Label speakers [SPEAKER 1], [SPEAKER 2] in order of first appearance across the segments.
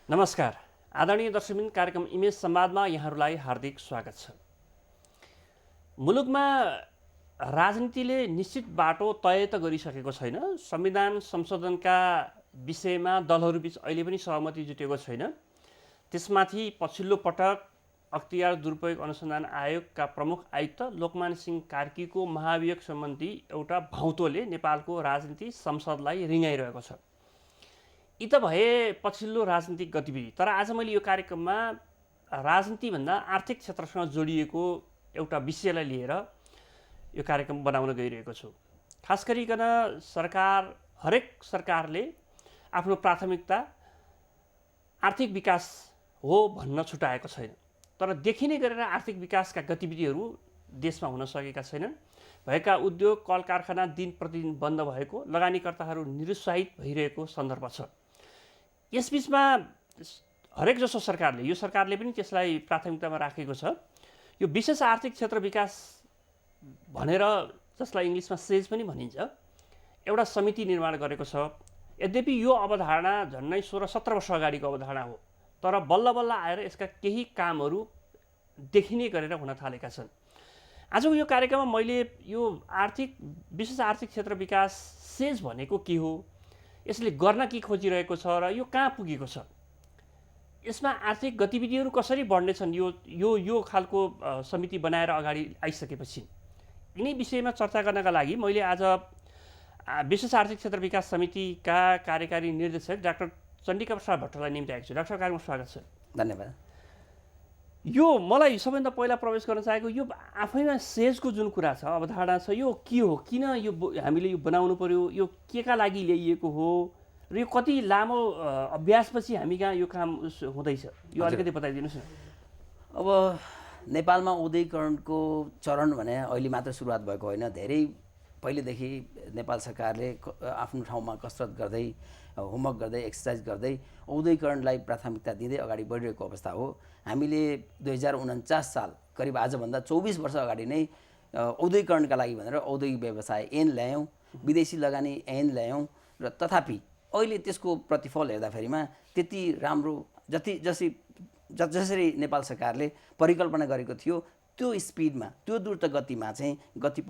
[SPEAKER 1] नमस्कार आदरणीय दर्शकबिन कार्यक्रम इमेज संवादमा यहाँहरूलाई हार्दिक स्वागत छ। मुलुकमा राजनीतिले निश्चित बाटो तय त गरिसकेको छैन। संविधान संशोधनका विषयमा दलहरूबीच अहिले पनि सहमति जुटेको छैन। त्यसमाथि पछिल्लो पटक अख्तियार दुरुपयोग अनुसन्धान आयोगका प्रमुख आयुक्त लोकमान सिंह कार्कीको महाभियोग सम्बन्धी एउटा भौँतोले नेपालको राजनीति संसदलाई रिङाइरहेको छ। यी त भए पछिल्लो राजनीतिक गतिविधि, तर आज मैले यो कार्यक्रममा राजनीतिभन्दा आर्थिक क्षेत्रसँग जोडिएको एउटा विषयलाई लिएर यो कार्यक्रम बनाउन गइरहेको छु। खास गरिकन हरेक सरकारले आफ्नो प्राथमिकता आर्थिक विकास हो भन्न छुटाएको छैन, तर देखिने गरेर आर्थिक विकासका गतिविधिहरू देशमा हुन सकेका छैनन्। भएका उद्योग कल कारखाना दिन प्रतिदिन बन्द भएको, लगानीकर्ताहरू निरुत्साहित भइरहेको सन्दर्भ छ। यसबीचमा हरेक जसो सरकारले, यो सरकारले पनि त्यसलाई प्राथमिकतामा राखेको छ। यो विशेष आर्थिक क्षेत्र विकास भनेर जसलाई इङ्ग्लिसमा सेज पनि भनिन्छ, एउटा समिति निर्माण गरेको छ। यद्यपि यो अवधारणा झन्डै 16-17 वर्ष अगाडिको अवधारणा हो, तर बल्ल बल्ल आएर यसका केही कामहरू देखिने गरेर हुन थालेका छन्। आजको यो कार्यक्रममा मैले यो विशेष आर्थिक क्षेत्र विकास सेज भनेको के हो, यसले गर्न के खोजिरहेको छ र यो कहाँ पुगेको छ, यसमा आर्थिक गतिविधिहरू कसरी बढ्नेछन् यो खालको समिति बनाएर अगाडि आइसकेपछि यिनै विषयमा चर्चा गर्नका लागि मैले आज विशेष आर्थिक क्षेत्र विकास समितिका कार्यकारी निर्देशक डाक्टर चण्डिका प्रसाद भट्टलाई निम्ति आएको छु। डाक्टर कार्यक्रममा स्वागत छ।
[SPEAKER 2] धन्यवाद।
[SPEAKER 1] यो मलाई सबैभन्दा पहिला प्रवेश गर्न चाहेको यो आफैमा सेजको जुन कुरा छ, अवधारणा छ, यो के हो, किन यो हामीले यो बनाउनु पर्यो, यो केका लागि ल्याइएको हो र यो कति लामो अभ्यासपछि हामी कहाँ यो काम हुँदैछ, यो अलिकति बताइदिनुहोस् न।
[SPEAKER 2] अब नेपालमा औद्योगिकरणको चरण भने अहिले मात्र सुरुवात भएको होइन, धेरै पहिलेदेखि नेपाल सरकारले आफ्नो ठाउँमा कसरत गर्दै, होमवर्क गर्दै, एक्सर्साइज गर्दै औद्योगिकरणलाई प्राथमिकता दिँदै अगाडि बढिरहेको अवस्था हो। हामीले 2049 साल करिब आजभन्दा 24 वर्ष अगाडि नै औद्योगिकरणका लागि भनेर औद्योगिक व्यवसाय ऐन ल्यायौँ, विदेशी लगानी ऐन ल्यायौँ र तथापि अहिले त्यसको प्रतिफल हेर्दाखेरिमा त्यति राम्रो जसरी नेपाल सरकारले परिकल्पना गरेको थियो त्यो स्पिडमा, त्यो द्रुत गतिमा चाहिँ गति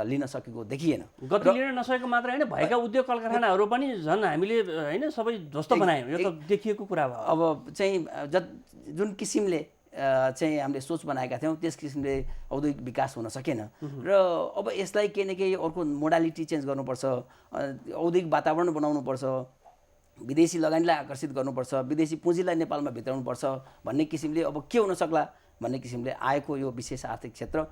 [SPEAKER 2] लिन सकेको देखिएन।
[SPEAKER 1] गति लिन नसकेको मात्र होइन, भएका उद्योग कल कारखानाहरू पनि झन् हामीले होइन सबै ध्वस्त बनायौँ, यो त देखिएको कुरा भयो।
[SPEAKER 2] अब चाहिँ जुन किसिमले चाहिँ हामीले सोच बनाएका थियौँ त्यस किसिमले औद्योगिक विकास हुन सकेन र अब यसलाई केही न केही अर्को मोडालिटी चेन्ज गर्नुपर्छ, औद्योगिक वातावरण बनाउनुपर्छ, विदेशी लगानीलाई आकर्षित गर्नुपर्छ, विदेशी पुँजीलाई नेपालमा भित्राउनुपर्छ भन्ने किसिमले अब के हुन सक्ला भन्ने किसिमले आएको यो विशेष आर्थिक क्षेत्र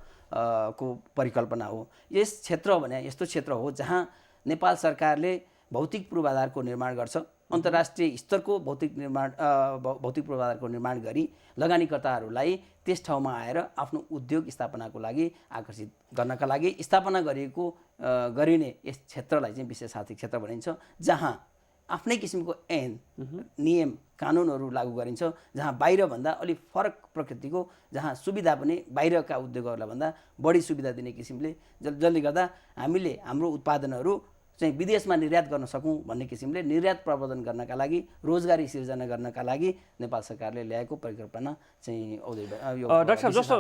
[SPEAKER 2] को परिकल्पना हो। यस क्षेत्र भने यस्तो क्षेत्र हो जहाँ नेपाल सरकारले भौतिक पूर्वाधारको निर्माण गर्छ, अन्तर्राष्ट्रिय स्तरको भौतिक पूर्वाधारको निर्माण गरी लगानीकर्ताहरूलाई त्यस ठाउँमा आएर आफ्नो उद्योग स्थापनाको लागि आकर्षित गर्नका लागि स्थापना गरिने यस क्षेत्रलाई चाहिँ विशेष आर्थिक क्षेत्र भनिन्छ, जहाँ आफ्नै किसिमको ऐन नियम कानुनहरू लागू गरिन्छ, जहाँ बाहिरभन्दा अलिक फरक प्रकृतिको, जहाँ सुविधा पनि बाहिरका उद्योगहरूलाई भन्दा बढी सुविधा दिने किसिमले, जसले गर्दा हामीले हाम्रो उत्पादनहरू चाहिँ विदेशमा निर्यात गर्न सकौँ भन्ने किसिमले निर्यात प्रवर्धन गर्नका लागि, रोजगारी सिर्जना गर्नका लागि नेपाल सरकारले ल्याएको परिकल्पना चाहिँ औद्योगिक।
[SPEAKER 1] डाक्टर साहब, जस्तो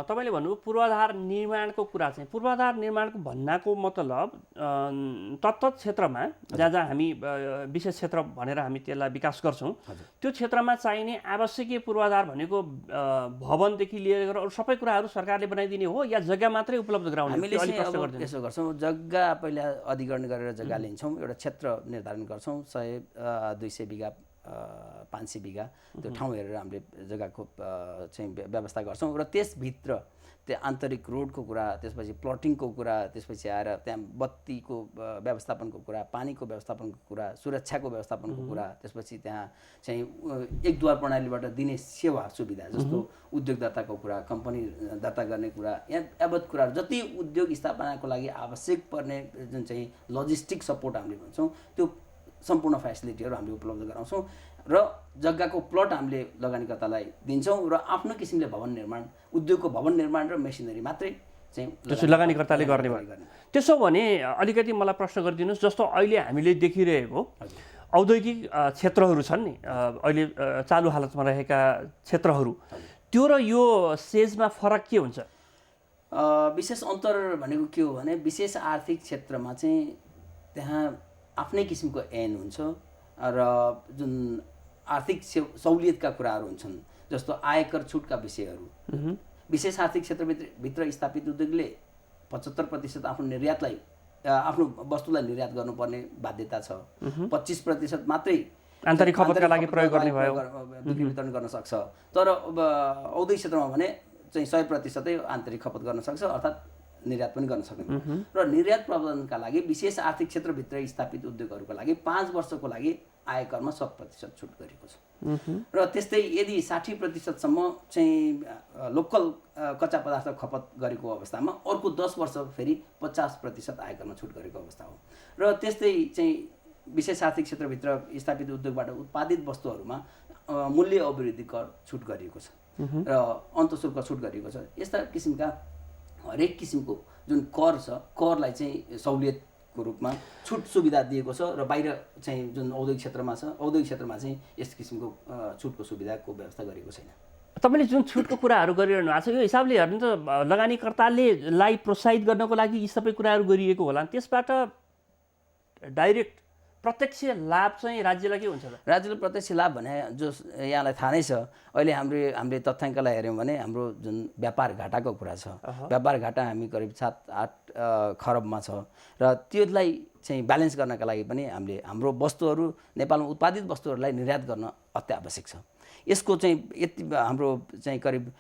[SPEAKER 1] तपाईँले भन्नुभयो पूर्वाधार निर्माणको कुरा, चाहिँ पूर्वाधार निर्माणको भन्नाको मतलब तत्त क्षेत्रमा जहाँ हामी विशेष क्षेत्र भनेर हामी त्यसलाई विकास गर्छौँ, त्यो क्षेत्रमा चाहिने आवश्यकीय पूर्वाधार भनेको भवनदेखि लिएर अरू सबै कुराहरू सरकारले बनाइदिने हो या जग्गा मात्रै उपलब्ध गराउने?
[SPEAKER 2] हामीले यसो गर्छौँ, जग्गा पहिला अधिग्रहण गरेर जग्गा लिन्छौँ, एउटा क्षेत्र निर्धारण गर्छौँ, 100-200 बिघा 500 बिघा त्यो ठाउँ हेरेर हामीले जग्गाको चाहिँ व्यवस्था गर्छौँ र त्यसभित्र त्यो आन्तरिक रोडको कुरा, त्यसपछि प्लटिङको कुरा, त्यसपछि आएर त्यहाँ बत्तीको व्यवस्थापनको कुरा, पानीको व्यवस्थापनको कुरा, सुरक्षाको व्यवस्थापनको कुरा, त्यसपछि त्यहाँ चाहिँ एक द्वार प्रणालीबाट दिने सेवा सुविधा जस्तो उद्योग दर्ताको कुरा, कम्पनी दर्ता गर्ने कुरा, यहाँ यावत कुराहरू जति उद्योग स्थापनाको लागि आवश्यक पर्ने जुन चाहिँ लजिस्टिक सपोर्ट हामीले भन्छौँ त्यो सम्पूर्ण फेसिलिटीहरू हामीले उपलब्ध गराउँछौँ र जग्गाको प्लट हामीले लगानीकर्तालाई दिन्छौँ र आफ्नो किसिमले भवन निर्माण, उद्योगको भवन निर्माण र मेसिनरी मात्रै चाहिँ
[SPEAKER 1] त्यसो लगानीकर्ताले गर्ने भयो। त्यसो भने अलिकति मलाई प्रश्न गरिदिनुहोस्, जस्तो अहिले हामीले देखिरहेको औद्योगिक क्षेत्रहरू छन् नि अहिले चालु हालतमा रहेका क्षेत्रहरू, त्यो र यो सेजमा फरक के हुन्छ?
[SPEAKER 2] विशेष अन्तर भनेको के हो भने विशेष आर्थिक क्षेत्रमा चाहिँ त्यहाँ आफ्नै किसिमको ऐन हुन्छ र जुन आर्थिक सहुलियतका कुराहरू हुन्छन्, जस्तो आयकर छुटका विषयहरू। विशेष आर्थिक क्षेत्रभित्र स्थापित उद्योगले 75% आफ्नो निर्यातलाई आफ्नो वस्तुलाई निर्यात गर्नुपर्ने बाध्यता छ। 25% मात्रै
[SPEAKER 1] आन्तरिक खपतका लागि प्रयोग गर्ने भयो,
[SPEAKER 2] बिक्री वितरण गर्न सक्छ। तर औद्योगिक क्षेत्रमा भने चाहिँ 100% आन्तरिक खपत गर्न सक्छ, अर्थात् निर्यात पनि गर्न सक्दैन। र निर्यात प्रबन्धनका लागि विशेष आर्थिक क्षेत्रभित्र स्थापित उद्योगहरूका लागि 5 वर्षको लागि आयकरमा 100% छुट गरिएको छ। र त्यस्तै यदि 60% सम्म चाहिँ लोकल कच्चा पदार्थ खपत गरेको अवस्थामा अर्को 10 वर्ष फेरि 50% आयकरमा छुट गरेको अवस्था हो। र त्यस्तै चाहिँ विशेष आर्थिक क्षेत्रभित्र स्थापित उद्योगबाट उत्पादित वस्तुहरूमा मूल्य अभिवृद्धि कर छुट गरिएको छ र अन्तःशुल्क छुट गरिएको छ। यस्ता किसिमका हरेक किसिमको जुन कर छ, करलाई चाहिँ सहुलियतको रूपमा छुट सुविधा दिएको छ र बाहिर चाहिँ जुन औद्योगिक क्षेत्रमा छ, औद्योगिक क्षेत्रमा चाहिँ यस किसिमको छुटको सुविधाको व्यवस्था गरेको छैन।
[SPEAKER 1] तपाईँले जुन छुटको कुराहरू गरिरहनु भएको छ, यो हिसाबले हेर्नु त लगानीकर्तालाई प्रोत्साहित गर्नको लागि यी सबै कुराहरू गरिएको होला। त्यसबाट डाइरेक्ट प्रत्यक्ष लाभ चाहिँ राज्यलाई के हुन्छ त?
[SPEAKER 2] राज्यले प्रत्यक्ष लाभ भने जो यहाँलाई थाहा नै छ, अहिले हामीले तथ्याङ्कलाई हेऱ्यौँ भने हाम्रो जुन व्यापार घाटाको कुरा छ, व्यापार घाटा हामी करिब 7-8 खरबमा छ र त्यसलाई चाहिँ ब्यालेन्स गर्नका लागि पनि हाम्रो वस्तुहरू नेपालमा उत्पादित वस्तुहरूलाई निर्यात गर्न अत्यावश्यक छ। यसको चाहिँ यति हाम्रो चाहिँ करिब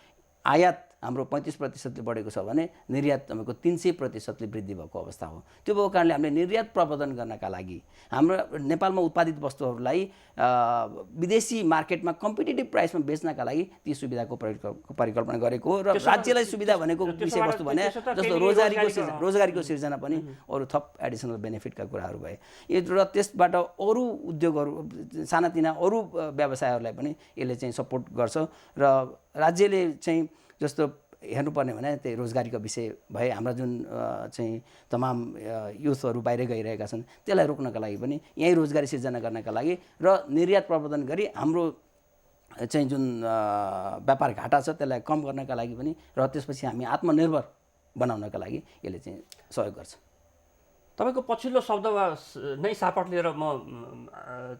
[SPEAKER 2] आयात हाम्रो 35%ले बढेको छ भने निर्यात तपाईँको 300%ले वृद्धि भएको अवस्था हो। त्यो भएको कारणले हामीले निर्यात प्रबन्धन गर्नका लागि हाम्रो नेपालमा उत्पादित वस्तुहरूलाई विदेशी मार्केटमा कम्पिटिटिभ प्राइसमा बेच्नका लागि ती सुविधाको परिकल्पना गरेको हो। र राज्यलाई सुविधा भनेको विषयवस्तु भने जस्तो रोजगारीको सिर्जना पनि अरू थप एडिसनल बेनिफिटका कुराहरू भए र त्यसबाट अरू उद्योगहरू सानातिना अरू व्यवसायहरूलाई पनि यसले चाहिँ सपोर्ट गर्छ। र राज्यले चाहिँ जस्तो हेर्नुपर्ने भने त्यही रोजगारीको विषय भए हाम्रा जुन चाहिँ तमाम युथहरू बाहिर गइरहेका छन् त्यसलाई रोक्नका लागि पनि यहीँ रोजगारी सिर्जना गर्नका लागि र निर्यात प्रबन्धन गरी हाम्रो चाहिँ जुन व्यापार घाटा छ त्यसलाई कम गर्नका लागि पनि र त्यसपछि हामी आत्मनिर्भर बनाउनका लागि यसले चाहिँ सहयोग गर्छ।
[SPEAKER 1] तपाईँको पछिल्लो शब्द नै सापट लिएर म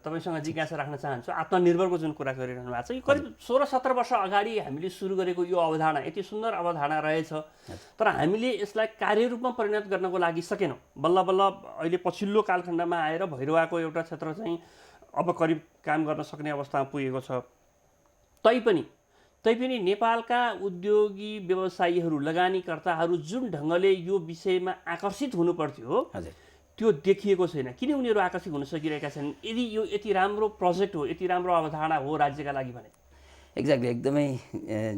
[SPEAKER 1] तपाईँसँग जिज्ञासा राख्न चाहन्छु। आत्मनिर्भरको जुन कुरा गरिरहनु भएको छ, यो करिब 16-17 वर्ष अगाडि हामीले सुरु गरेको यो अवधारणा यति सुन्दर अवधारणा रहेछ, तर हामीले यसलाई कार्यरूपमा परिणत गर्नको लागि सकेनौँ। बल्ल बल्ल अहिले पछिल्लो कालखण्डमा आएर भइरहेको एउटा क्षेत्र चाहिँ अब करिब काम गर्न सक्ने अवस्थामा पुगेको छ। तैपनि नेपालका उद्योगी व्यवसायीहरू लगानीकर्ताहरू जुन ढङ्गले यो विषयमा आकर्षित हुनुपर्थ्यो त्यो देखिएको छैन। किन उनीहरू आकर्षित हुन सकिरहेका छन्? यदि यो यति राम्रो प्रोजेक्ट हो, यति राम्रो अवधारणा हो राज्यका लागि भने?
[SPEAKER 2] एक्ज्याक्टली, एकदमै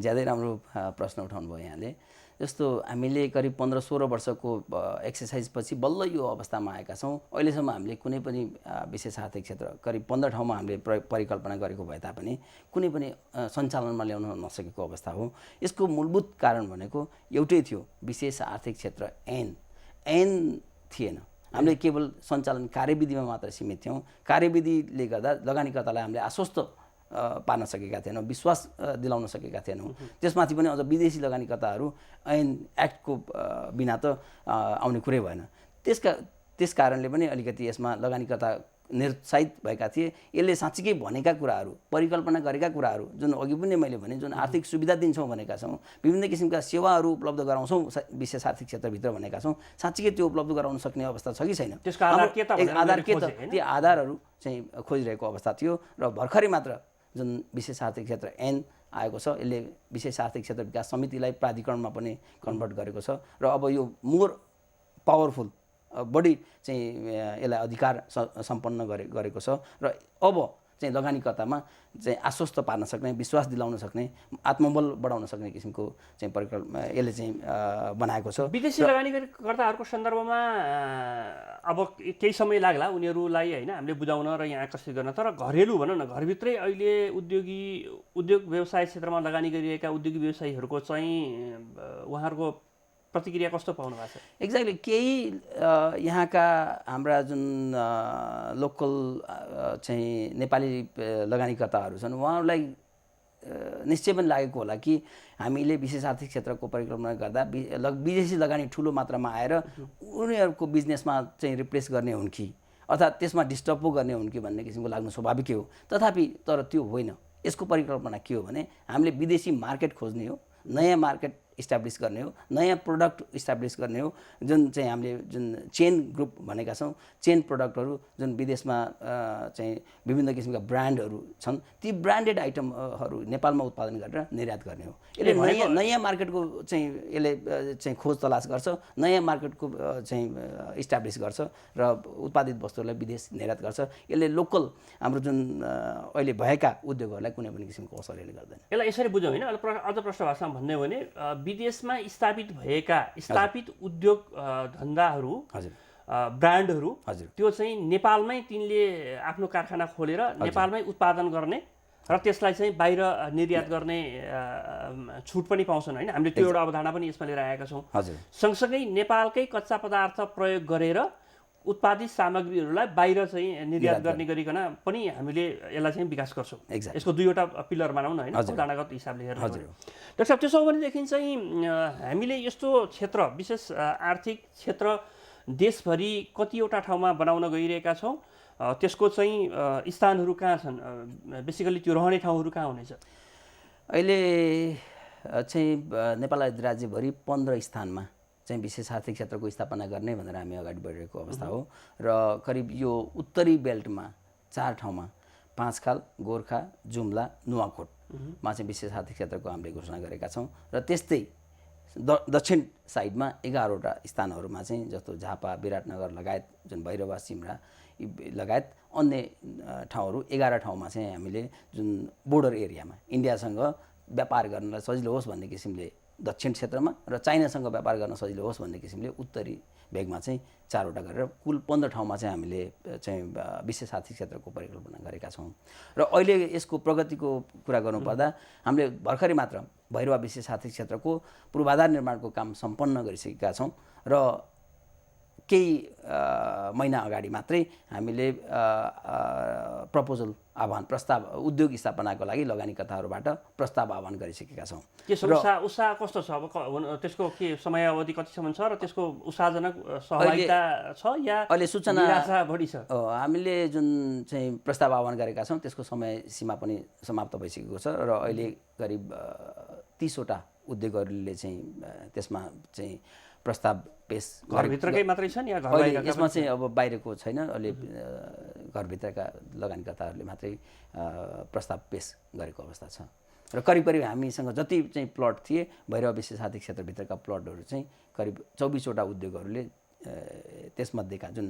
[SPEAKER 2] ज्यादै राम्रो प्रश्न उठाउनु भयो यहाँले। जस्तो हामीले करिब 15-16 वर्षको एक्सर्साइज पछि बल्ल यो अवस्थामा आएका छौँ। अहिलेसम्म हामीले कुनै पनि विशेष आर्थिक क्षेत्र करिब 15 ठाउँमा हामीले परिकल्पना गरेको भए तापनि कुनै पनि सञ्चालनमा ल्याउन नसकेको अवस्था हो। यसको मूलभूत कारण भनेको एउटै थियो, विशेष आर्थिक क्षेत्र ऐन थिएन। हामीले केवल सञ्चालन कार्यविधिमा मात्र सीमित थियौँ। कार्यविधिले गर्दा लगानीकर्तालाई हामीले आश्वस्त पार्न सकेका थिएनौँ, विश्वास दिलाउन सकेका थिएनौँ। त्यसमाथि पनि अझ विदेशी लगानीकर्ताहरू ऐन एक्टको बिना त आउने कुरै भएन। त्यस कारणले पनि अलिकति यसमा लगानीकर्ता निरुत्साहित भएका थिए। यसले साँच्चीकै भनेका कुराहरू, परिकल्पना गरेका कुराहरू, जुन अघि पनि मैले भने जुन आर्थिक सुविधा दिन्छौँ भनेका छौँ, विभिन्न किसिमका सेवाहरू उपलब्ध गराउँछौँ विशेष आर्थिक क्षेत्रभित्र भनेका छौँ, साँच्चीकै त्यो उपलब्ध गराउन सक्ने अवस्था छ कि छैन?
[SPEAKER 1] त्यसको आधार के त?
[SPEAKER 2] ती आधारहरू चाहिँ खोजिरहेको अवस्था थियो र भर्खरै मात्र जुन विशेष आर्थिक क्षेत्र ऐन आएको छ, यसले विशेष आर्थिक क्षेत्र विकास समितिलाई प्राधिकरणमा पनि कन्भर्ट गरेको छ र अब यो मोर पावरफुल बढी चाहिँ यसलाई अधिकार सम्पन्न गरेको छ र अब चाहिँ लगानीकर्तामा चाहिँ आश्वस्त पार्न सक्ने, विश्वास दिलाउन सक्ने, आत्मबल बढाउन सक्ने किसिमको चाहिँ परिकल्पना यसले चाहिँ बनाएको छ।
[SPEAKER 1] विदेशी लगानीकर्ताहरूको सन्दर्भमा अब केही समय लाग्ला उनीहरूलाई होइन हामीले बुझाउन र यहाँ आकर्षित गर्न, तर घरेलु भनौँ न, घरभित्रै अहिले उद्योग व्यवसाय क्षेत्रमा लगानी गरिरहेका उद्योगी व्यवसायीहरूको चाहिँ उहाँहरूको प्रतिक्रिया कस्तो पाउनु भएको छ?
[SPEAKER 2] एक्ज्याक्टली केही यहाँका हाम्रा जुन लोकल चाहिँ नेपाली लगानीकर्ताहरू छन् उहाँहरूलाई निश्चय पनि लागेको होला कि हामीले विशेष आर्थिक क्षेत्रको परिकल्पना गर्दा विदेशी लगानी ठुलो मात्रामा आएर उनीहरूको बिजनेसमा चाहिँ रिप्लेस गर्ने हुन् कि अर्थात् त्यसमा डिस्टर्ब पो गर्ने हुन् कि भन्ने किसिमको लाग्नु स्वाभाविकै हो। तथापि तर त्यो होइन। यसको परिकल्पना के हो भने हामीले विदेशी मार्केट खोज्ने हो, नयाँ मार्केट इस्टाब्लिस गर्ने हो, नयाँ प्रोडक्ट इस्टाब्लिस गर्ने हो। जुन चाहिँ हामीले जुन चेन ग्रुप भनेका छौँ, चेन प्रोडक्टहरू जुन विदेशमा चाहिँ विभिन्न किसिमका ब्रान्डहरू छन्, ती ब्रान्डेड आइटमहरू नेपालमा उत्पादन गरेर निर्यात गर्ने हो। यसले नयाँ मार्केटको चाहिँ यसले चाहिँ खोज तलास गर्छ, नयाँ मार्केटको चाहिँ इस्टाब्लिस गर्छ र उत्पादित वस्तुहरूलाई विदेश निर्यात गर्छ। यसले लोकल हाम्रो जुन अहिले भएका उद्योगहरूलाई कुनै पनि किसिमको असर यसले गर्दैन।
[SPEAKER 1] यसलाई यसरी बुझौँ होइन, अझ प्रश्न भाषामा भन्ने हो भने विदेशमा स्थापित भएका स्थापित उद्योग धन्दाहरू, ब्रान्डहरू, त्यो चाहिँ नेपालमै तिनले आफ्नो कारखाना खोलेर नेपालमै उत्पादन गर्ने र त्यसलाई चाहिँ बाहिर निर्यात गर्ने छुट पनि पाउँछन् होइन। हामीले त्यो एउटा अवधारणा पनि यसमा लिएर आएका छौँ। सँगसँगै नेपालकै कच्चा पदार्थ प्रयोग गरेर उत्पादित सामग्रीहरूलाई बाहिर चाहिँ निर्यात गर्ने गरिकन पनि हामीले यसलाई चाहिँ विकास गर्छौँ। यसको दुईवटा पिलर मानौँ न होइन, अवधारणागत हिसाबले हेर्नु। डाक्टर साहब, त्यसो हो भनेदेखि चाहिँ हामीले यस्तो क्षेत्र विशेष आर्थिक क्षेत्र देशभरि कतिवटा ठाउँमा बनाउन गइरहेका छौँ। त्यसको चाहिँ स्थानहरू कहाँ छन्? बेसिकली त्यो रहने ठाउँहरू कहाँ हुनेछ?
[SPEAKER 2] अहिले चाहिँ नेपाल राज्यभरि 15 स्थानमा चाहिँ विशेष आर्थिक क्षेत्रको स्थापना गर्ने भनेर हामी अगाडि बढिरहेको अवस्था हो। र करिब यो उत्तरी बेल्टमा 4 ठाउँमा पाँचखाल, गोर्खा, जुम्ला, नुवाकोटमा चाहिँ विशेष आर्थिक क्षेत्रको हामीले घोषणा गरेका छौँ। र त्यस्तै दक्षिण साइडमा 11वटा स्थानहरूमा चाहिँ जस्तो झापा, विराटनगर लगायत जुन भैरवा, सिमरा लगायत अन्य ठाउँहरू 11 ठाउँमा चाहिँ हामीले जुन बोर्डर एरियामा इन्डियासँग व्यापार गर्नलाई सजिलो होस् भन्ने किसिमले दक्षिण क्षेत्रमा र चाइनासँग व्यापार गर्न सजिलो होस् भन्ने किसिमले उत्तरी भेगमा चाहिँ 4वटा गरेर कुल 15 ठाउँमा चाहिँ हामीले चाहिँ विशेष आर्थिक क्षेत्रको परिकल्पना गरेका छौँ। र अहिले यसको प्रगतिको कुरा गर्नुपर्दा हामीले भर्खरै मात्र भैरवा विशेष आर्थिक क्षेत्रको पूर्वाधार निर्माणको काम सम्पन्न गरिसकेका छौँ र केही महिना अगाडि मात्रै हामीले प्रपोजल आह्वान प्रस्ताव उद्योग स्थापनाको लागि लगानीकर्ताहरूबाट प्रस्ताव आह्वान गरिसकेका छौँ।
[SPEAKER 1] उत्साह कस्तो छ? अब त्यसको के समयावधि कतिसम्म छ र त्यसको उत्साहजनक सहभागिता छ या
[SPEAKER 2] अहिले सूचना
[SPEAKER 1] बढी छ?
[SPEAKER 2] हामीले जुन चाहिँ प्रस्ताव आह्वान गरेका छौँ त्यसको समय सीमा पनि समाप्त भइसकेको छ र अहिले करिब 30वटा उद्योगहरूले चाहिँ त्यसमा चाहिँ प्रस्ताव पेश
[SPEAKER 1] घरभित्रकै मात्रै छन् या घर बाहिरका?
[SPEAKER 2] यसमा चाहिँ अब बाहिरको छैन, अहिले घरभित्रका लगानीकर्ताहरूले मात्रै प्रस्ताव पेश गरेको अवस्था छ। र करिब हामीसँग जति चाहिँ प्लट थिए भैरवा विशेष आर्थिक क्षेत्रभित्रका प्लटहरू चाहिँ करिब 24वटा उद्योगहरूले त्यसमध्येका जुन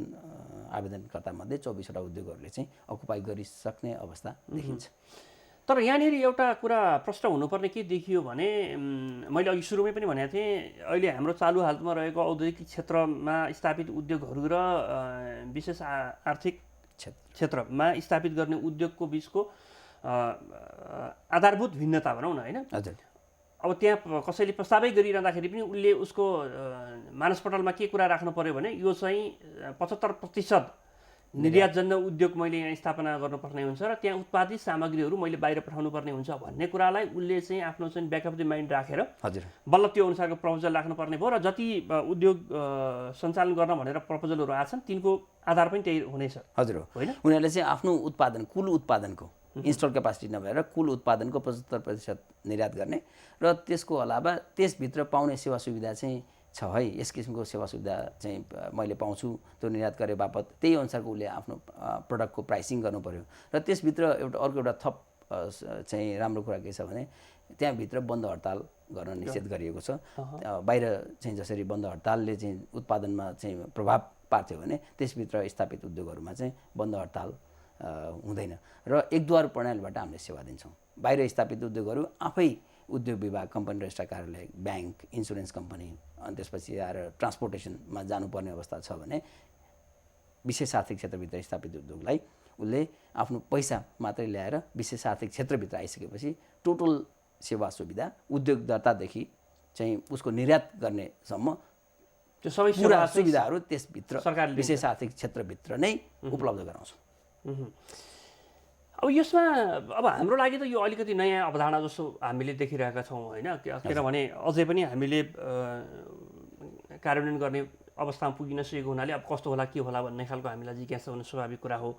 [SPEAKER 2] आवेदनकर्तामध्ये 24वटा उद्योगहरूले चाहिँ अकुपाई गरिसक्ने अवस्था देखिन्छ।
[SPEAKER 1] तर यहाँनिर एउटा कुरा प्रश्न हुनुपर्ने के देखियो भने मैले अघि सुरुमै पनि भनेको थिएँ, अहिले हाम्रो चालु हालतमा रहेको औद्योगिक क्षेत्रमा स्थापित उद्योगहरू र विशेष आर्थिक क्षेत्रमा स्थापित गर्ने उद्योगको बिचको आधारभूत भिन्नता भनौँ न होइन।
[SPEAKER 2] हजुर।
[SPEAKER 1] अब त्यहाँ कसैले प्रस्तावै गरिरहँदाखेरि पनि उसले उसको मानसपटलमा के कुरा राख्नु पर्यो भने यो चाहिँ 75% निर्यातजन्य उद्योग मैले यहाँ स्थापना गर्नुपर्ने हुन्छ र त्यहाँ उत्पादित सामग्रीहरू मैले बाहिर पठाउनु पर्ने हुन्छ भन्ने कुरालाई उसले चाहिँ आफ्नो चाहिँ ब्याक अफ द माइन्ड राखेर बल्ल त्यो अनुसारको प्रपोजल राख्नुपर्ने भयो। र जति उद्योग सञ्चालन गर्न भनेर प्रपोजलहरू आछन् तिनको आधार पनि त्यही हुनेछ।
[SPEAKER 2] हजुर होइन, उनीहरूले चाहिँ आफ्नो उत्पादन कुल उत्पादनको इन्स्टल क्यापासिटी नभएर कुल उत्पादनको 75% निर्यात गर्ने र त्यसको अलावा त्यसभित्र पाउने सेवा सुविधा चाहिँ छ है, यस किसिमको सेवा सुविधा चाहिँ मैले पाउँछु त्यो निर्यात गरे बापत त्यही अनुसारको उसले आफ्नो प्रडक्टको प्राइसिङ गर्नु पर्यो। र त्यसभित्र अर्को एउटा थप चाहिँ राम्रो कुरा के छ भने त्यहाँभित्र बन्द हडताल गर्न निषेध गरिएको छ। बाहिर चाहिँ जसरी बन्द हडतालले चाहिँ उत्पादनमा चाहिँ प्रभाव पार्थ्यो भने त्यसभित्र स्थापित उद्योगहरूमा चाहिँ बन्द हडताल हुँदैन र एकद्वार प्रणालीबाट हामीले सेवा दिन्छौँ। बाहिर स्थापित उद्योगहरू आफै उद्योग विभाग, कम्पनी रजिस्ट्रार कार्यालय, ब्याङ्क, इन्सुरेन्स कम्पनी अनि त्यसपछि आएर ट्रान्सपोर्टेसनमा जानुपर्ने अवस्था छ भने विशेष आर्थिक क्षेत्रभित्र स्थापित उद्योगलाई उसले आफ्नो पैसा मात्रै ल्याएर विशेष आर्थिक क्षेत्रभित्र आइसकेपछि टोटल सेवा सुविधा उद्योग दर्तादेखि चाहिँ उसको निर्यात गर्नेसम्म
[SPEAKER 1] त्यो सबै
[SPEAKER 2] पुरा सुविधाहरू त्यसभित्र
[SPEAKER 1] सरकारले
[SPEAKER 2] विशेष आर्थिक क्षेत्रभित्र नै उपलब्ध गराउँछौँ।
[SPEAKER 1] अब यसमा अब हाम्रो लागि त यो अलिकति नयाँ अवधारणा जस्तो हामीले देखिरहेका छौँ होइन, किनभने अझै पनि हामीले कार्यान्वयन गर्ने अवस्थामा पुगिन सकेको हुनाले अब कस्तो होला के होला भन्ने खालको हामीलाई जिज्ञासा हुने स्वाभाविक कुरा हो।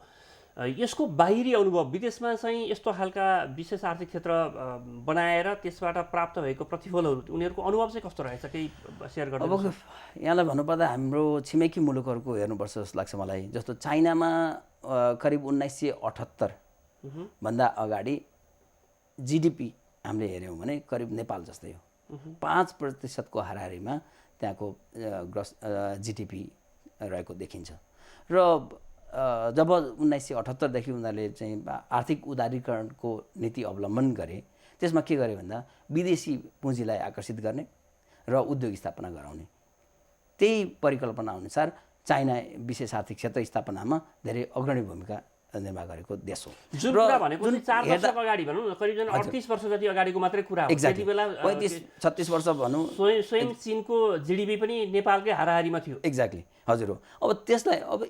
[SPEAKER 1] यसको बाहिरी अनुभव विदेशमा चाहिँ यस्तो खालका विशेष आर्थिक क्षेत्र बनाएर त्यसबाट प्राप्त भएको प्रतिफलहरू उनीहरूको अनुभव चाहिँ कस्तो रहेछ, केही सेयर गर्नु?
[SPEAKER 2] अब यहाँलाई भन्नुपर्दा हाम्रो छिमेकी मुलुकहरूको हेर्नुपर्छ जस्तो लाग्छ मलाई। जस्तो चाइनामा करिब 1978 भन्दा अगाडि जिडिपी हामीले हेऱ्यौँ भने करिब नेपाल जस्तै हो, 5% हाराहारीमा त्यहाँको ग्रस जिडिपी रहेको देखिन्छ। र जब 1978देखि उनीहरूले चाहिँ आर्थिक उदारीकरणको नीति अवलम्बन गरे, त्यसमा के गरे भन्दा विदेशी पुँजीलाई आकर्षित गर्ने र उद्योग स्थापना गराउने, त्यही परिकल्पना अनुसार चाइना विशेष आर्थिक क्षेत्र स्थापनामा धेरै अग्रणी भूमिका निर्वाह गरेको देश हो।
[SPEAKER 1] जुन कुरा भनेको 4 दशक अगाडि भनौँ न, करिब 38 वर्ष जति अगाडिको मात्रै कुरा हो।
[SPEAKER 2] त्यति
[SPEAKER 1] बेला
[SPEAKER 2] 35-36 वर्ष भनौँ,
[SPEAKER 1] स्वयं चीनको जिडिपी पनि नेपालकै हाराहारीमा थियो।
[SPEAKER 2] एक्ज्याक्टली, हजुर हो। अब त्यसलाई अब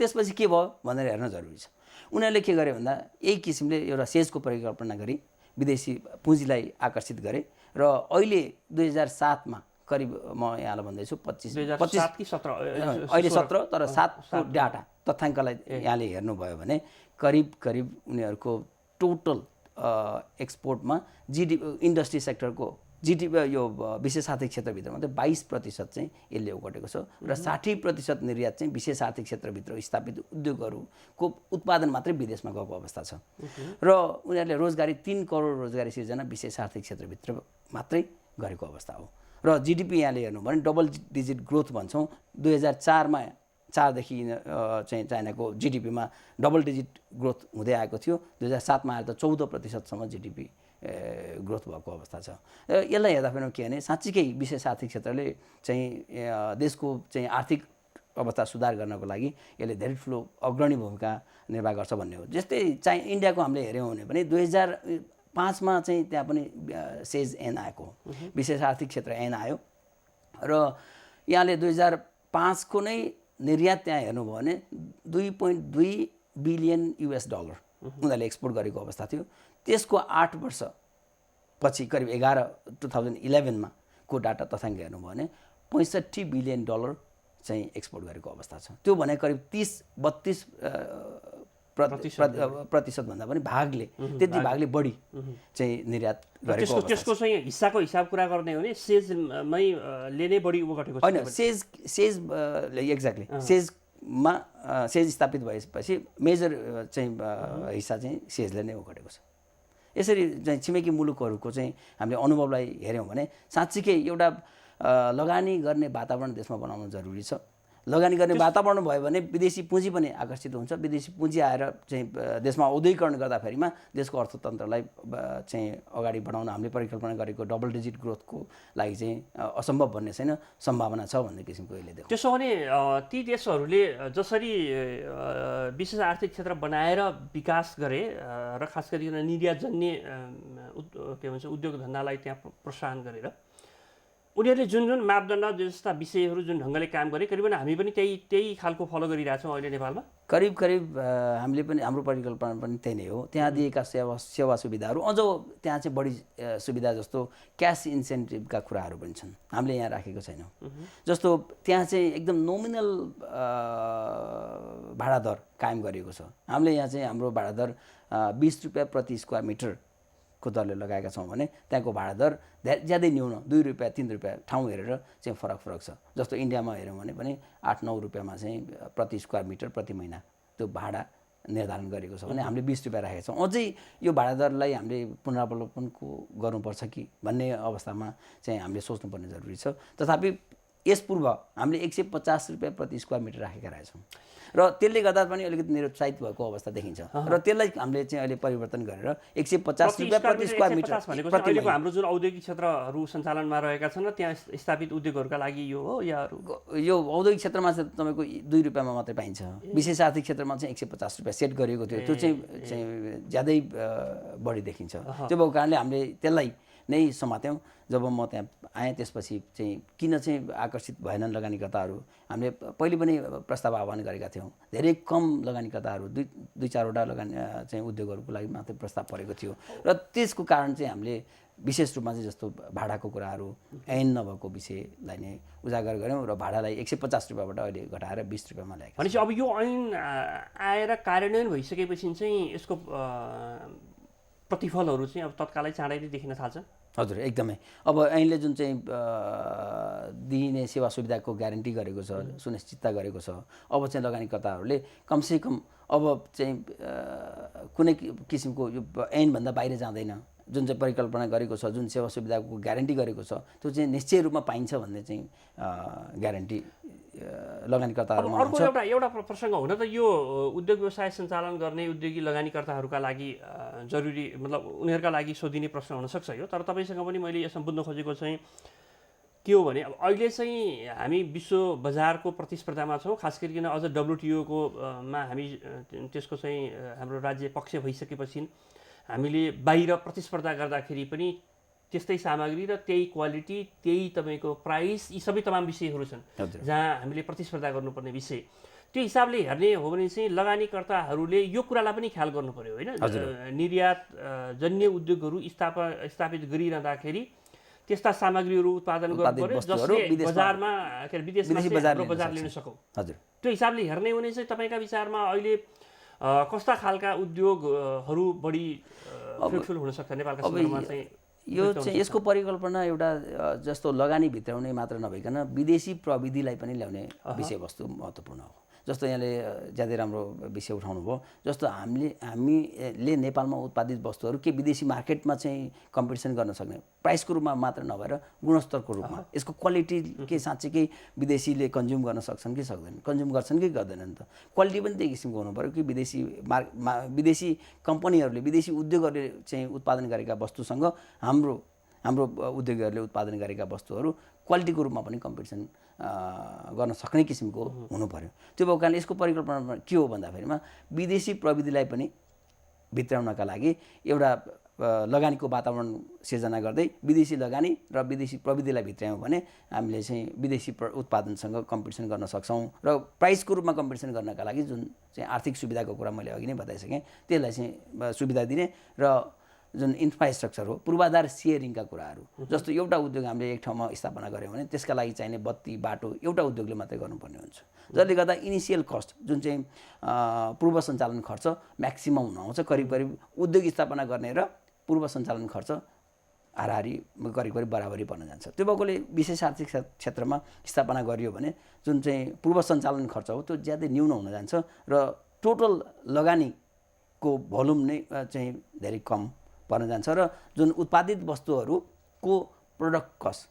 [SPEAKER 2] त्यसपछि के भयो भनेर हेर्न जरुरी छ। उनीहरूले के गरे भन्दा यही किसिमले एउटा सेजको परिकल्पना गरी विदेशी पुँजीलाई आकर्षित गरे र अहिले 2007मा करिब म यहाँलाई भन्दैछु 25
[SPEAKER 1] कि 17
[SPEAKER 2] अहिले 17 तर 7को डाटा तथ्याङ्कलाई यहाँले हेर्नुभयो भने करिब उनीहरूको टोटल एक्सपोर्टमा इन्डस्ट्री सेक्टरको जिडिपी यो विशेष आर्थिक क्षेत्रभित्र मात्रै 22% चाहिँ यसले ओगटेको छ र 60% निर्यात चाहिँ विशेष आर्थिक क्षेत्रभित्र स्थापित उद्योगहरूको उत्पादन मात्रै विदेशमा गएको अवस्था छ। र उनीहरूले रोजगारी 3 करोड रोजगारी सिर्जना विशेष आर्थिक क्षेत्रभित्र मात्रै गरेको अवस्था हो। र जिडिपी यहाँले हेर्नु भने डबल डिजिट ग्रोथ भन्छौँ। 2004मा 4देखि चाहिँ चाइनाको जिडिपीमा डबल डिजिट ग्रोथ हुँदै आएको थियो। 2007मा आएर त 14%सम्म जिडिपी ग्रोथ भएको अवस्था छ। यसलाई हेर्दाखेरि के भने साँच्चीकै विशेष आर्थिक क्षेत्रले चाहिँ देशको चाहिँ आर्थिक अवस्था सुधार गर्नको लागि यसले धेरै ठुलो अग्रणी भूमिका निर्वाह गर्छ भन्ने हो। जस्तै इन्डियाको हामीले हेऱ्यौँ भने 2005मा चाहिँ त्यहाँ पनि सेज ऐन आएको, विशेष आर्थिक क्षेत्र ऐन आयो र यहाँले 2005को नै निर्यात त्यहाँ हेर्नुभयो भने $2.2 बिलियन उनीहरूले एक्सपोर्ट गरेको अवस्था थियो। त्यसको 8 वर्ष पछि करिब 2011मा को डाटा तथ्याङ्क हेर्नुभयो भने $65 बिलियन चाहिँ एक्सपोर्ट गरेको अवस्था छ। त्यो भने करिब 30-32 प्रतिशत भन्दा पनि भागले त्यति भागले बढी चाहिँ निर्यात गरेको अवस्था छ।
[SPEAKER 1] त्यसको चाहिँ हिस्साको हिसाब कुरा गर्ने हो भने सेजमै ले नै बढी उगटेको छ।
[SPEAKER 2] हैन, सेज एक्ज्याक्टली सेजमा सेज स्थापित भएपछि मेजर चाहिँ हिस्सा चाहिँ सेजले नै उगटेको छ। यसरी चाहिँ छिमेकी मुलुकहरूको चाहिँ हामीले अनुभवलाई हेऱ्यौँ भने साँच्चीकै एउटा लगानी गर्ने वातावरण देशमा बनाउन जरुरी छ। लगानी गर्ने वातावरण भयो भने विदेशी पुँजी पनि आकर्षित हुन्छ। विदेशी पुँजी आएर चाहिँ देशमा औद्योगिकरण गर्दाखेरिमा देशको अर्थतन्त्रलाई चाहिँ अगाडि बढाउन हामीले परिकल्पना गरेको डबल डिजिट ग्रोथको लागि चाहिँ असम्भव भन्ने छैन, सम्भावना छ भन्ने किसिमको यसले देखाउँछ।
[SPEAKER 1] त्यसो भने ती देशहरूले जसरी विशेष आर्थिक क्षेत्र बनाएर विकास गरे र खास गरी निर्यातजन्य के भन्छ उद्योग धन्दालाई त्यहाँ प्रोत्साहन गरेर उनीहरूले जुन मापदण्ड जस्ता विषयहरू जुन ढङ्गले काम गरे करिबन हामी पनि त्यही खालको फलो गरिरहेछौँ अहिले नेपालमा।
[SPEAKER 2] करिब हामीले पनि हाम्रो परिकल्पना पनि त्यही नै हो। त्यहाँ दिएका सेवा सुविधाहरू अझ त्यहाँ चाहिँ बढी सुविधा जस्तो क्यास इन्सेन्टिभका कुराहरू पनि छन्, हामीले यहाँ राखेको छैनौँ। जस्तो त्यहाँ चाहिँ एकदम नोमिनल भाडा दर कायम गरिएको छ। हामीले यहाँ चाहिँ हाम्रो भाडा दर 20 रुपियाँ प्रति स्क्वायर मिटर को दरले लगाएका छौँ भने त्यहाँको भाडा दर ज्यादै न्यून 2 रुपियाँ 3 रुपियाँ ठाउँ हेरेर चाहिँ फरक छ। जस्तो इन्डियामा हेऱ्यौँ भने पनि 8-9 रुपियाँमा चाहिँ प्रति स्क्वायर मिटर प्रति महिना त्यो भाडा निर्धारण गरेको छ भने हामीले 20 रुपियाँ राखेका छौँ। अझै यो भाडा दरलाई हामीले पुनरावलोकनको गर्नुपर्छ कि भन्ने अवस्थामा चाहिँ हामीले सोच्नुपर्ने जरुरी छ। तथापि यस पूर्व हामीले 150 रुपियाँ प्रति स्क्वायर मिटर राखेका रहेछौँ र त्यसले गर्दा पनि अलिकति निरुत्साहित भएको अवस्था देखिन्छ र त्यसलाई हामीले चाहिँ अहिले परिवर्तन गरेर 150 रुपियाँ प्रति स्क्वायर मिटर
[SPEAKER 1] भनेको अहिलेको हाम्रो जुन औद्योगिक क्षेत्रहरू सञ्चालनमा रहेका छन् त्यहाँ स्थापित उद्योगहरूका लागि यो हो या
[SPEAKER 2] यो औद्योगिक क्षेत्रमा चाहिँ तपाईँको 2 रुपियाँमा मात्रै पाइन्छ। विशेष आर्थिक क्षेत्रमा चाहिँ 150 रुपियाँ सेट गरिएको थियो, त्यो चाहिँ ज्यादै बढी देखिन्छ। त्यो भएको कारणले हामीले त्यसलाई नै समात्यौँ। जब म त्यहाँ आएँ त्यसपछि चाहिँ किन चाहिँ आकर्षित भएनन् लगानीकर्ताहरू, हामीले पहिले पनि प्रस्ताव आह्वान गरेका थियौँ। धेरै कम लगानीकर्ताहरू, दुई चारवटा चाहिँ उद्योगहरूको लागि मात्रै प्रस्ताव परेको थियो र त्यसको कारण चाहिँ हामीले विशेष रूपमा चाहिँ जस्तो भाडाको कुराहरू, ऐन नभएको विषयलाई नै उजागर गऱ्यौँ र भाडालाई 150 रुपियाँबाट अहिले घटाएर 20 रुपियाँमा ल्याएको।
[SPEAKER 1] भनेपछि अब यो ऐन आएर कार्यान्वयन भइसकेपछि चाहिँ यसको प्रतिफलहरू चाहिँ अब तत्कालै चाँडै नै देखिन थाल्छ।
[SPEAKER 2] हजुर, एकदमै। अब ऐनले जुन चाहिँ दिइने सेवा सुविधाको ग्यारेन्टी गरेको छ, सुनिश्चितता गरेको छ, अब चाहिँ लगानीकर्ताहरूले कमसेकम अब चाहिँ कुनै किसिमको यो ऐनभन्दा बाहिर जाँदैन। जुन चाहिँ परिकल्पना गरेको छ, जुन सेवा सुविधाको ग्यारेन्टी गरेको छ, त्यो चाहिँ निश्चय रूपमा पाइन्छ भन्ने चाहिँ ग्यारेन्टी लगानीकर्ताहरूमा हुन्छ।
[SPEAKER 1] अर्को एउटा प्रसङ्ग हुन त यो उद्योग व्यवसाय सञ्चालन गर्ने उद्योगी लगानीकर्ताहरूका लागि जरुरी, मतलब उनीहरूका लागि सोधिने प्रश्न हुनसक्छ यो। तर तपाईँसँग पनि मैले यसमा बुझ्न खोजेको चाहिँ के हो भने अब अहिले चाहिँ हामी विश्व बजारको प्रतिस्पर्धामा छौँ, खास गरिकन अझ WTO मा हामी त्यसको चाहिँ हाम्रो राज्य पक्ष भइसकेपछि हामीले बाहिर प्रतिस्पर्धा गर्दाखेरि पनि त्यस्तै सामग्री र त्यही क्वालिटी, त्यही तपाईँको प्राइस, यी सबै तमाम विषयहरू छन् जहाँ हामीले प्रतिस्पर्धा गर्नुपर्ने विषय। त्यो हिसाबले हेर्ने हो भने चाहिँ लगानीकर्ताहरूले यो कुरालाई पनि ख्याल गर्नु पर्यो होइन। निर्यात जन्य उद्योगहरू स्थापित गरिरहँदाखेरि त्यस्ता सामग्रीहरू उत्पादन गर्नु पर्यो जसले बजारमा विदेशमा बजार लिन सकौँ। त्यो हिसाबले हेर्ने हो भने चाहिँ तपाईँका विचारमा अहिले कस्ता खालका उद्योगहरू बढी फ्रुटफुल हुन सक्छ नेपालका सन्दर्भमा चाहिँ?
[SPEAKER 2] यो चाहिँ यसको परिकल्पना एउटा जस्तो लगानी भित्राउने मात्र नभइकन विदेशी प्रविधिलाई पनि ल्याउने विषयवस्तु महत्त्वपूर्ण हो। जस्तो यहाँले ज्यादै राम्रो विषय उठाउनु भयो। जस्तो हामीले नेपालमा उत्पादित वस्तुहरू के विदेशी मार्केटमा चाहिँ कम्पिटिसन गर्न सक्ने, प्राइसको रूपमा मात्र नभएर गुणस्तरको रूपमा यसको क्वालिटी के साँच्चै विदेशीले कन्ज्युम गर्न सक्छन् कि सक्दैनन्, कन्ज्युम गर्छन् कि गर्दैनन् त। क्वालिटी पनि त्यही किसिमको हुनु पऱ्यो कि विदेशी कम्पनीहरूले, विदेशी उद्योगहरूले चाहिँ उत्पादन गरेका वस्तुसँग हाम्रो उद्योगहरूले उत्पादन गरेका वस्तुहरू क्वालिटीको रूपमा पनि कम्पिटिसन गर्न सक्ने किसिमको हुनु पर्यो। त्यो भएको कारणले यसको परिकल्पना के हो भन्दाखेरिमा विदेशी प्रविधिलाई पनि भित्राउनका लागि एउटा लगानीको वातावरण सिर्जना गर्दै विदेशी लगानी र विदेशी प्रविधिलाई भित्रायौँ भने हामीले चाहिँ विदेशी उत्पादनसँग कम्पिटिसन गर्न सक्छौँ र प्राइसको रूपमा कम्पिटिसन गर्नका लागि जुन चाहिँ आर्थिक सुविधाको कुरा मैले अघि नै बताइसकेँ, त्यसलाई चाहिँ सुविधा दिने र जुन इन्फ्रास्ट्रक्चर हो, पूर्वाधार सेयरिङका कुराहरू, जस्तो एउटा उद्योग हामीले एक ठाउँमा स्थापना गऱ्यौँ भने त्यसका लागि चाहिने बत्ती बाटो एउटा उद्योगले मात्रै गर्नुपर्ने हुन्छ, जसले गर्दा इनिसियल कस्ट जुन चाहिँ पूर्व सञ्चालन खर्च म्याक्सिमम हुन आउँछ। करिब उद्योग स्थापना गर्ने र पूर्व सञ्चालन खर्च हाराहारी करिब बराबरी पर्न जान्छ। त्यो भएकोले विशेष आर्थिक क्षेत्रमा स्थापना गरियो भने जुन चाहिँ पूर्व सञ्चालन खर्च हो त्यो ज्यादै न्यून हुन जान्छ र टोटल लगानीको भोल्युम नै चाहिँ धेरै कम पर्न जान्छ र जुन उत्पादित वस्तुहरूको प्रोडक्ट कस्ट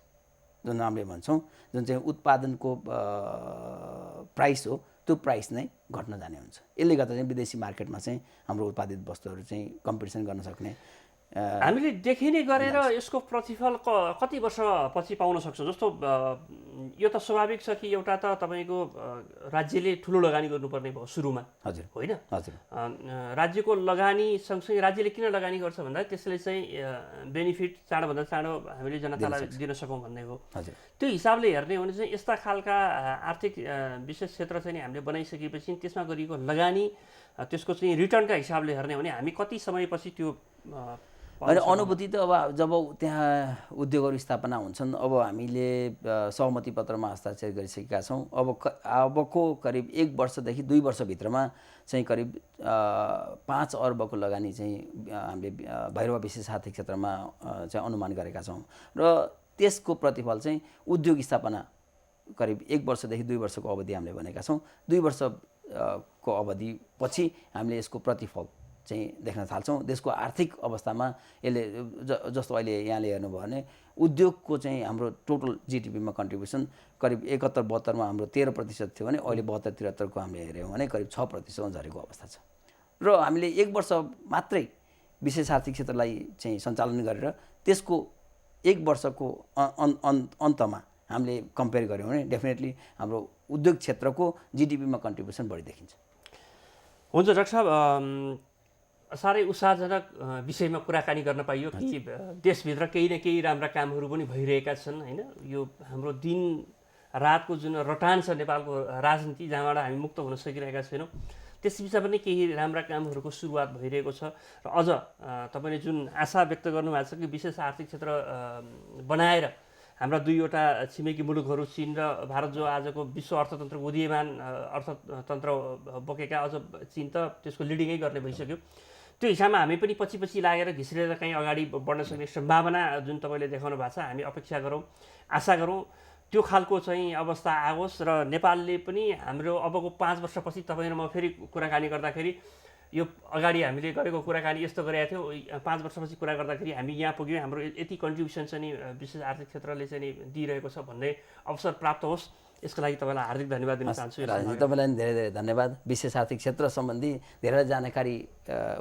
[SPEAKER 2] जुन हामीले भन्छौँ, जुन चाहिँ उत्पादनको प्राइस हो, त्यो प्राइस नै घट्न जाने हुन्छ। यसले गर्दा चाहिँ विदेशी मार्केटमा चाहिँ हाम्रो उत्पादित वस्तुहरू चाहिँ कम्पिटिसन गर्न सक्ने
[SPEAKER 1] हामीले देखिने गरेर यसको प्रतिफल कति वर्षपछि पाउन सक्छौँ? जस्तो यो त स्वाभाविक छ कि एउटा त तपाईँको राज्यले ठुलो लगानी गर्नुपर्ने भयो सुरुमा,
[SPEAKER 2] हजुर
[SPEAKER 1] होइन?
[SPEAKER 2] हजुर।
[SPEAKER 1] राज्यको लगानी सँगसँगै राज्यले किन लगानी गर्छ भन्दा त्यसले चाहिँ बेनिफिट चाँडोभन्दा चाँडो हामीले जनतालाई दिन सकौँ भन्ने हो। त्यो हिसाबले हेर्ने हो भने चाहिँ यस्ता खालका आर्थिक विशेष क्षेत्र चाहिँ हामीले बनाइसकेपछि त्यसमा गरिएको लगानी त्यसको चाहिँ रिटर्नका हिसाबले हेर्ने हो भने हामी कति समयपछि त्यो
[SPEAKER 2] अनि अनुभूति त अब जब त्यहाँ उद्योगहरू स्थापना हुन्छन्, अब हामीले सहमति पत्रमा हस्ताक्षर गरिसकेका छौँ। अबको करिब 1 वर्षदेखि 2 वर्षभित्रमा चाहिँ करिब 5 अर्बको लगानी चाहिँ हामीले भैरवा विशेष आर्थिक क्षेत्रमा चाहिँ अनुमान गरेका छौँ र त्यसको प्रतिफल चाहिँ उद्योग स्थापना करिब 1 वर्षदेखि 2 वर्षको अवधि हामीले भनेका छौँ। 2 वर्षको अवधिपछि हामीले यसको प्रतिफल चाहिँ देख्न थाल्छौँ। देशको आर्थिक अवस्थामा यसले जस्तो अहिले यहाँले हेर्नुभयो भने उद्योगको चाहिँ हाम्रो टोटल जिडिपीमा कन्ट्रिब्युसन करिब 71-72मा हाम्रो 13% थियो भने अहिले 72-73को हामीले हेऱ्यौँ भने करिब 6% झरेको अवस्था छ। र हामीले 1 वर्ष मात्रै विशेष आर्थिक क्षेत्रलाई चाहिँ सञ्चालन गरेर त्यसको 1 वर्षको अन्तमा हामीले कम्पेयर गऱ्यौँ भने डेफिनेटली हाम्रो उद्योग क्षेत्रको जिडिपीमा कन्ट्रिब्युसन बढी देखिन्छ।
[SPEAKER 1] हुन्छ डाक्टर साहब, साह्रै उत्साहजनक विषयमा कुराकानी गर्न पाइयो कि देशभित्र केही न केही राम्रा कामहरू पनि भइरहेका छन् होइन। यो हाम्रो दिन रातको जुन रटान छ नेपालको राजनीति, जहाँबाट हामी मुक्त हुन सकिरहेका छैनौँ, त्यसबिच पनि केही राम्रा कामहरूको सुरुवात भइरहेको छ। र अझ तपाईँले जुन आशा व्यक्त गर्नुभएको छ कि विशेष आर्थिक क्षेत्र बनाएर हाम्रा दुईवटा छिमेकी मुलुकहरू चीन र भारत, जो आजको विश्व अर्थतन्त्रको उदीयमान अर्थतन्त्र बोकेका, अझ चीन त त्यसको लिडिङै गर्ने भइसक्यो, त्यो हिसाबमा हामी पनि पछि लागेर घिस्रेर कहीँ अगाडि बढ्न सक्ने सम्भावना जुन तपाईँले देखाउनु भएको छ, हामी अपेक्षा गरौँ, आशा गरौँ त्यो खालको चाहिँ अवस्था आओस् र नेपालले पनि हाम्रो अबको 5 वर्षपछि तपाईँ र म फेरि कुराकानी गर्दाखेरि यो अगाडि हामीले गरेको कुराकानी यस्तो गरेका थियौँ, 5 वर्षपछि कुरा गर्दाखेरि हामी यहाँ पुग्यौँ, हाम्रो यति कन्ट्रिब्युसन चाहिँ नि विशेष आर्थिक क्षेत्रले चाहिँ नि दिइरहेको छ भन्ने अवसर प्राप्त होस्। यसको लागि तपाईँलाई हार्दिक धन्यवाद दिन चाहन्छु।
[SPEAKER 2] तपाईँलाई धेरै धेरै धन्यवाद। विशेष आर्थिक क्षेत्र सम्बन्धी धेरै जानकारी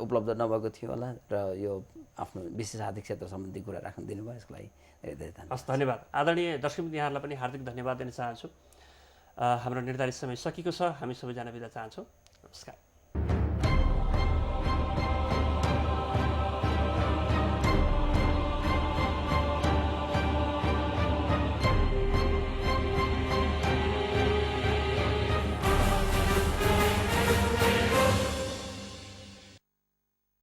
[SPEAKER 2] उपलब्ध नभएको थियो होला र यो आफ्नो विशेष आर्थिक क्षेत्र सम्बन्धी कुरा राख्न दिनुभयो, यसको लागि धेरै धेरै धन्यवाद।
[SPEAKER 1] हस्, धन्यवाद। आदरणीय दर्शक यहाँहरूलाई पनि हार्दिक धन्यवाद दिन चाहन्छु। हाम्रो निर्धारित समय सकिएको छ, हामी सबैजना बिदा चाहन्छौँ। नमस्कार।